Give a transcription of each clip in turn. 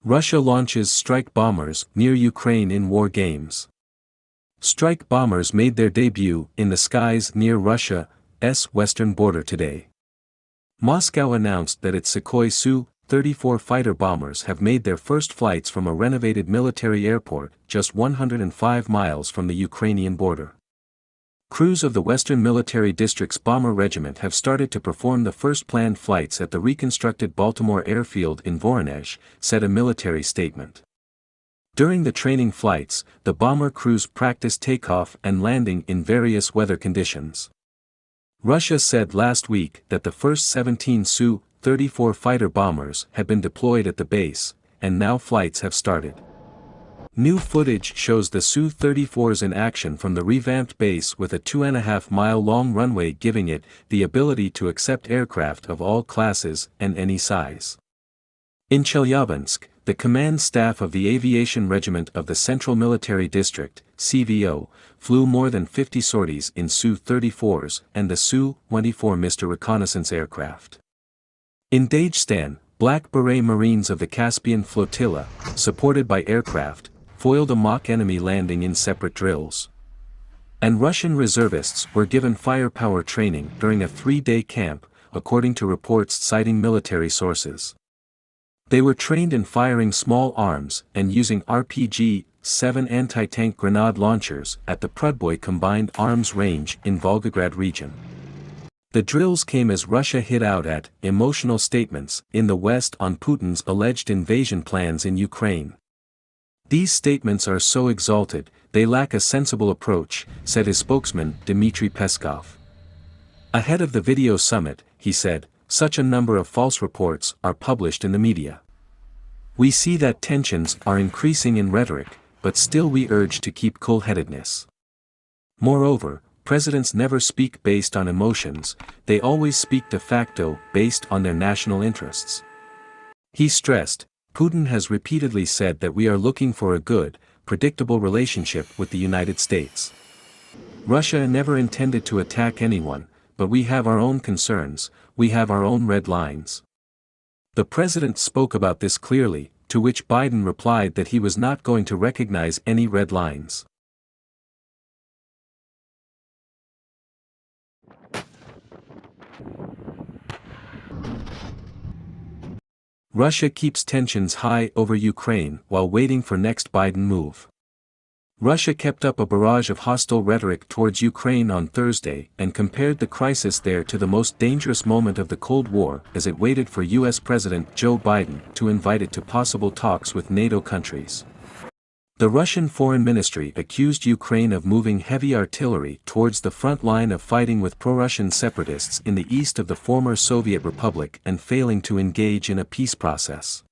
Russia launches strike bombers near Ukraine in war games. Strike bombers made their debut in the skies near Russia's western border today. Moscow announced that its Sukhoi Su-34 fighter bombers have made their first flights from a renovated military airport just 105 miles from the Ukrainian border. Crews of the Western Military District's Bomber Regiment have started to perform the first planned flights at the reconstructed Baltimore Airfield in Voronezh, said a military statement. During the training flights, the bomber crews practiced takeoff and landing in various weather conditions. Russia said last week that the first 17 Su-34 fighter bombers had been deployed at the base, and now flights have started. New footage shows the Su-34s in action from the revamped base with a 2.5-mile-long runway, giving it the ability to accept aircraft of all classes and any size. In Chelyabinsk, the command staff of the Aviation Regiment of the Central Military District, CVO, flew more than 50 sorties in Su-34s and the Su-24 Mr. reconnaissance aircraft. In Dagestan, Black Beret Marines of the Caspian Flotilla, supported by aircraft, foiled a mock enemy landing in separate drills. And Russian reservists were given firepower training during a 3-day camp, according to reports citing military sources. They were trained in firing small arms and using RPG-7 anti-tank grenade launchers at the Prudboy Combined Arms Range in Volgograd region. The drills came as Russia hit out at emotional statements in the West on Putin's alleged invasion plans in Ukraine. These statements are so exalted, they lack a sensible approach, said his spokesman Dmitry Peskov. Ahead of the video summit, he said, such a number of false reports are published in the media. We see that tensions are increasing in rhetoric, but still we urge to keep cool-headedness. Moreover, presidents never speak based on emotions, they always speak de facto based on their national interests. He stressed, Putin has repeatedly said that we are looking for a good, predictable relationship with the United States. Russia never intended to attack anyone, but we have our own concerns, we have our own red lines. The president spoke about this clearly, to which Biden replied that he was not going to recognize any red lines. Russia keeps tensions high over Ukraine while waiting for next Biden move. Russia kept up a barrage of hostile rhetoric towards Ukraine on Thursday and compared the crisis there to the most dangerous moment of the Cold War as it waited for U.S. President Joe Biden to invite it to possible talks with NATO countries. The Russian Foreign Ministry accused Ukraine of moving heavy artillery towards the front line of fighting with pro-Russian separatists in the east of the former Soviet Republic and failing to engage in a peace process.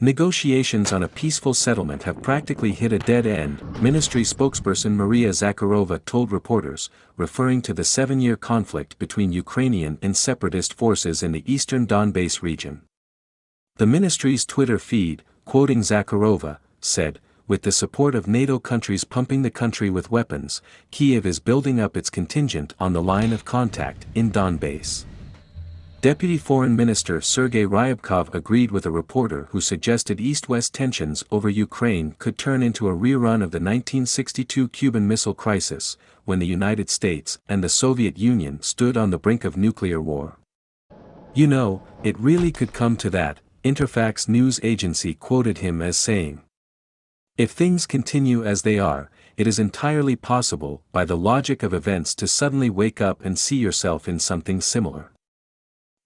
Negotiations on a peaceful settlement have practically hit a dead end, ministry spokesperson Maria Zakharova told reporters, referring to the 7-year conflict between Ukrainian and separatist forces in the eastern Donbass region. The ministry's Twitter feed, quoting Zakharova, said, with the support of NATO countries pumping the country with weapons, Kyiv is building up its contingent on the line of contact in Donbass. Deputy Foreign Minister Sergei Ryabkov agreed with a reporter who suggested East-West tensions over Ukraine could turn into a rerun of the 1962 Cuban Missile Crisis, when the United States and the Soviet Union stood on the brink of nuclear war. You know, it really could come to that, Interfax news agency quoted him as saying. If things continue as they are, it is entirely possible, by the logic of events, to suddenly wake up and see yourself in something similar.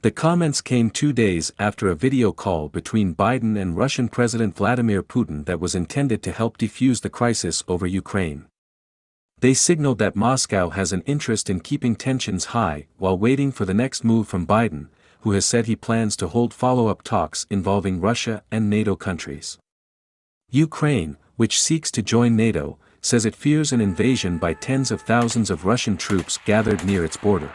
The comments came 2 days after a video call between Biden and Russian President Vladimir Putin that was intended to help defuse the crisis over Ukraine. They signaled that Moscow has an interest in keeping tensions high while waiting for the next move from Biden, who has said he plans to hold follow-up talks involving Russia and NATO countries. Ukraine, which seeks to join NATO, says it fears an invasion by tens of thousands of Russian troops gathered near its border.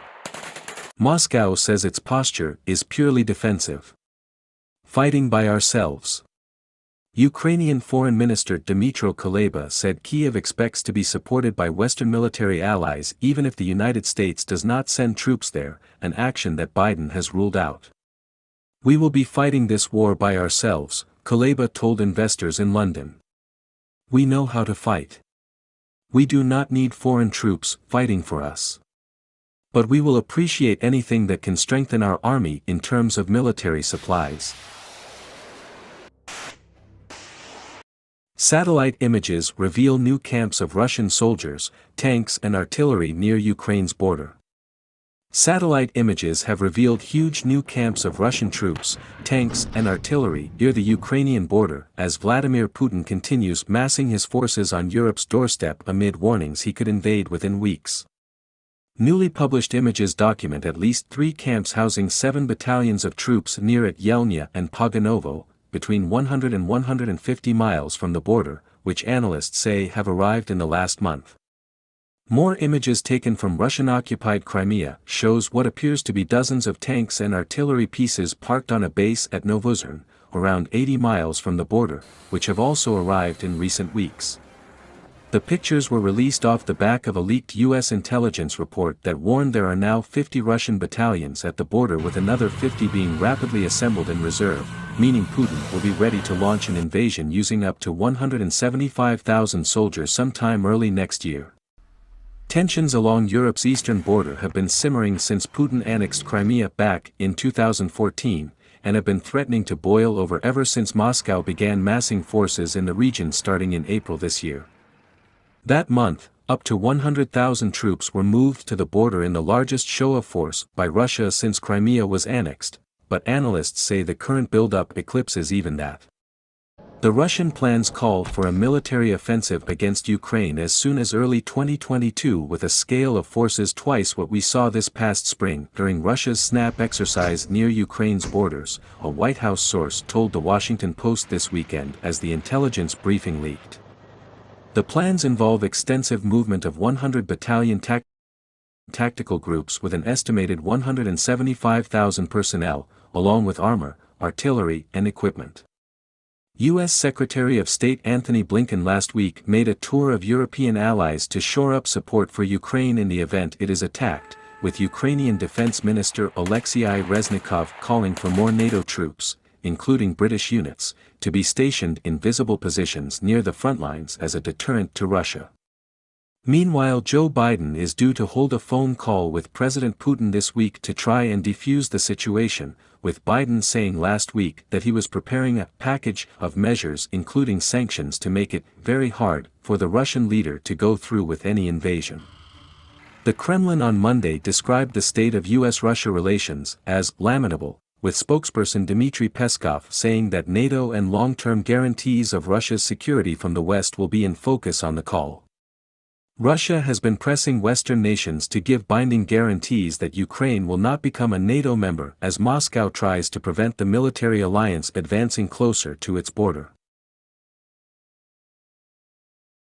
Moscow says its posture is purely defensive. Fighting by ourselves. Ukrainian Foreign Minister Dmytro Kuleba said Kyiv expects to be supported by Western military allies even if the United States does not send troops there, an action that Biden has ruled out. We will be fighting this war by ourselves, Kuleba told investors in London. We know how to fight. We do not need foreign troops fighting for us. But we will appreciate anything that can strengthen our army in terms of military supplies. Satellite images reveal new camps of Russian soldiers, tanks and artillery near Ukraine's border. Satellite images have revealed huge new camps of Russian troops, tanks and artillery near the Ukrainian border as Vladimir Putin continues massing his forces on Europe's doorstep amid warnings he could invade within weeks. Newly published images document at least 3 camps housing 7 battalions of troops near at Yelnya and Poganovo, between 100 and 150 miles from the border, which analysts say have arrived in the last month. More images taken from Russian-occupied Crimea shows what appears to be dozens of tanks and artillery pieces parked on a base at Novozhyn, around 80 miles from the border, which have also arrived in recent weeks. The pictures were released off the back of a leaked U.S. intelligence report that warned there are now 50 Russian battalions at the border with another 50 being rapidly assembled in reserve, meaning Putin will be ready to launch an invasion using up to 175,000 soldiers sometime early next year. Tensions along Europe's eastern border have been simmering since Putin annexed Crimea back in 2014, and have been threatening to boil over ever since Moscow began massing forces in the region starting in April this year. That month, up to 100,000 troops were moved to the border in the largest show of force by Russia since Crimea was annexed, but analysts say the current buildup eclipses even that. The Russian plans call for a military offensive against Ukraine as soon as early 2022 with a scale of forces twice what we saw this past spring during Russia's SNAP exercise near Ukraine's borders, a White House source told The Washington Post this weekend as the intelligence briefing leaked. The plans involve extensive movement of 100 battalion tactical groups with an estimated 175,000 personnel, along with armor, artillery and equipment. U.S. Secretary of State Antony Blinken last week made a tour of European allies to shore up support for Ukraine in the event it is attacked, with Ukrainian Defense Minister Oleksiy Reznikov calling for more NATO troops, including British units, to be stationed in visible positions near the front lines as a deterrent to Russia. Meanwhile, Joe Biden is due to hold a phone call with President Putin this week to try and defuse the situation, with Biden saying last week that he was preparing a package of measures including sanctions to make it very hard for the Russian leader to go through with any invasion. The Kremlin on Monday described the state of U.S.-Russia relations as lamentable, with spokesperson Dmitry Peskov saying that NATO and long-term guarantees of Russia's security from the West will be in focus on the call. Russia has been pressing Western nations to give binding guarantees that Ukraine will not become a NATO member as Moscow tries to prevent the military alliance advancing closer to its border.